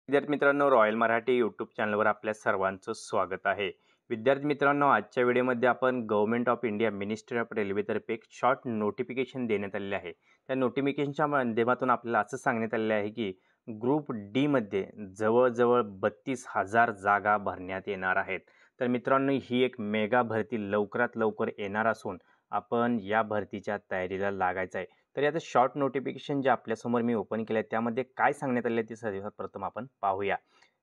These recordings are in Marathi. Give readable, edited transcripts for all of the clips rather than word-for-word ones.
विद्यार्थी मित्रांनो, रॉयल मराठी यूट्यूब चॅनलवर आपल्या सर्वांचं स्वागत आहे. विद्यार्थी मित्रांनो, आजच्या व्हिडिओमध्ये आपण government of India ministry of रेल्वेतर्फे एक शॉर्ट नोटिफिकेशन देण्यात आलेले आहे. त्या नोटिफिकेशनच्या माध्यमातून आपल्याला असं सांगण्यात आलेलं आहे की ग्रुप डी मध्ये जवळजवळ 32,000 जागा भरण्यात येणार आहेत. तर मित्रांनो, ही एक मेगा भरती लवकरात लवकर येणार असून आपण या भरतीच्या तयारीला लागायचं आहे. तर याचं शॉर्ट नोटिफिकेशन जे आपल्यासमोर मी ओपन केलं आहे त्यामध्ये काय सांगण्यात आले ते सर्वात प्रथम आपण पाहूया.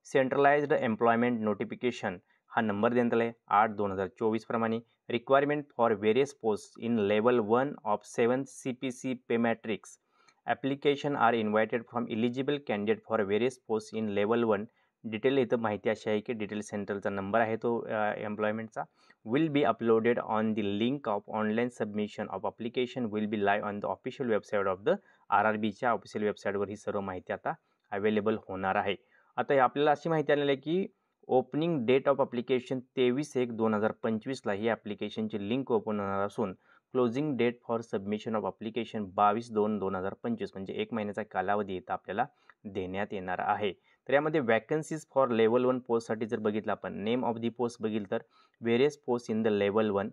सेंट्रलाइज्ड एम्प्लॉयमेंट नोटिफिकेशन हा नंबर देण्यात आला आहे 8/2024 प्रमाणे. Requirement for various post in level 1 of 7 CPC pay matrix application are invited from eligible candidate for various post in level 1. Detail इथं माहिती अशी आहे की डिटेल सेंटरचा नंबर आहे तो एम्प्लॉयमेंटचा will be uploaded on the link of online submission of application will be live on the official website of the RRBच्या ऑफिशियल वेबसाईटवर ही सर्व माहिती आता अवेलेबल होणार आहे. आता आपल्याला अशी माहिती आलेली आहे की ओपनिंग डेट ऑफ अप्लिकेशन 23/1/2025 ही ॲप्लिकेशनची लिंक ओपन होणार असून closing date for submission of application 22/2/2025 म्हणजे 1 महिन्याचा कालावधी इथं आपल्याला देण्यात येणार आहे. तर यामध्ये वॅकन्सीज फॉर लेवल 1 पोस्टसाठी जर बघितलं आपण नेम ऑफ दी पोस्ट बघितलं तर various post in the level 1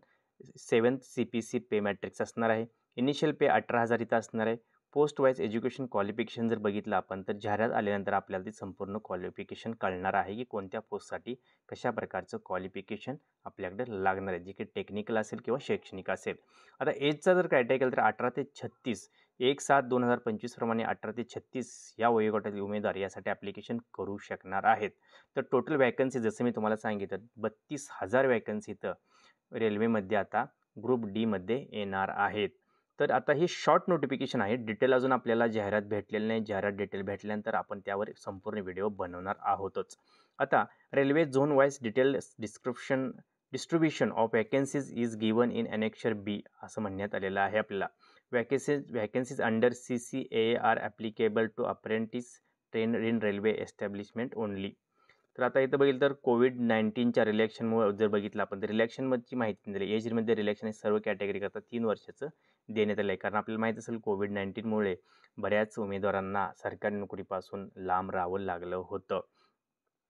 7th CPC pay matrix असणार आहे. इनिशियल पे 18,000 इथं असणार आहे. पोस्ट वाईज एज्युकेशन क्वालिफिकेशन जर बघितलं आपण तर जाहिरात आल्यानंतर आपल्याला ती संपूर्ण क्वालिफिकेशन कळणार आहे की कोणत्या पोस्टसाठी कशा प्रकारचं क्वालिफिकेशन आपल्याकडे लागणार आहे, जे की टेक्निकल असेल किंवा शैक्षणिक असेल. आता एजचा जर क्रायटेरिया केलं तर 18 ते 36 1/7/2025 प्रमाणे 18 ते 36 या वयोगटातील उमेदवार यासाठी ॲप्लिकेशन करू शकणार आहेत. तर टोटल वॅकन्सी जसं मी तुम्हाला सांगितलं 32,000 वॅकन्सी इथं रेल्वेमध्ये आता ग्रुप डीमध्ये येणार आहेत. तर आता ही शॉर्ट नोटिफिकेशन आहे. डिटेल अजून आपल्याला जाहिरात भेटलेली नाही. जाहिरात डिटेल भेटल्यानंतर आपण त्यावर संपूर्ण व्हिडिओ बनवणार आहोतच. आता railway zone wise detail distribution of vacancies is given in annexure B असं म्हणण्यात आलेलं आहे आपल्याला. Vacancies under CCAA are applicable to apprentice train in railway establishment only. तर आता इथं बघितलं तर कोविड-19च्या रिलॅक्शनमुळे जर बघितलं आपण तर रिलॅक्शनमधची माहिती दिली. एजमध्ये रिलॅक्शन हे सर्व कॅटेगरी करता 3 वर्षाचं देण्यात आलं आहे. कारण आपल्याला माहीत असेल कोविड-19मुळे बऱ्याच उमेदवारांना सरकारी नोकरीपासून लांब राहावं लागलं होतं.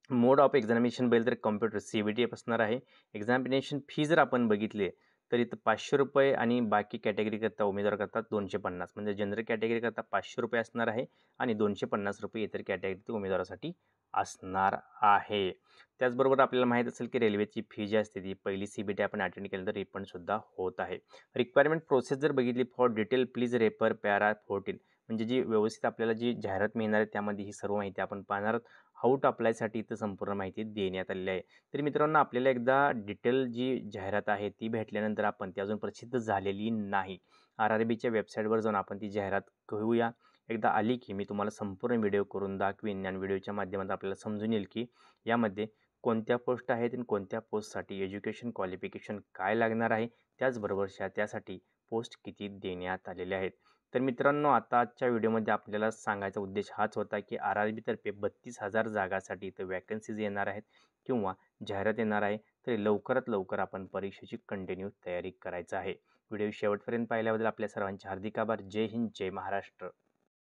मोड ऑफ एक्झामिनेशन बघितलं तर कॉम्प्युटर CBT असणार आहे. एक्झामिनेशन फी जर आपण बघितली तर इथं ₹500 आणि बाकी कॅटेगरी करता उमेदवार करतात 250 म्हणजे जनरल कॅटेगरी करता ₹500 असणार आहे आणि ₹250 इतर कॅटेगरी उमेदवारासाठी असणार आहे. त्याचबरोबर आपल्याला माहीत असेल की रेल्वेची फी जी असते ती पहिली CBT आपण अटेंड केलं तर रिफंडसुद्धा होत आहे. रिक्वायरमेंट प्रोसेस जर बघितली for detail please refer para 14 म्हणजे जी व्यवस्थित आपल्याला जी जाहिरात मिळणार आहे त्यामध्ये ही सर्व माहिती आपण पाहणार आहोत. हाऊ टू अप्लायसाठी इथं संपूर्ण माहिती देण्यात आलेली आहे. तर मित्रांनो, आपल्याला एकदा डिटेल जी जाहिरात आहे ती भेटल्यानंतर आपण ती अजून प्रसिद्ध झालेली नाही. RRBच्या वेबसाईटवर जाऊन आपण ती जाहिरात घेऊया. एकदा आली की मी तुम्हाला संपूर्ण व्हिडिओ करून दाखवीन आणि व्हिडिओच्या माध्यमातून आपल्याला समजून येईल की यामध्ये कोणत्या पोस्ट आहेत आणि कोणत्या पोस्टसाठी एज्युकेशन क्वालिफिकेशन काय लागणार आहे, त्याचबरोबर त्यासाठी पोस्ट किती देण्यात आलेले आहेत. तर मित्रांनो, आताच्या व्हिडिओमध्ये आपल्याला सांगायचा उद्देश हाच होता की RRBतर्फे 32,000 जागासाठी इथं वॅकन्सीज येणार आहेत किंवा जाहिरात येणार आहे. तर लवकरात लवकर आपण परीक्षेची कंटिन्यू तयारी करायचं आहे. व्हिडिओ शेवटपर्यंत पाहिल्याबद्दल आपल्या सर्वांचे हार्दिक आभार. जय हिंद, जय महाराष्ट्र.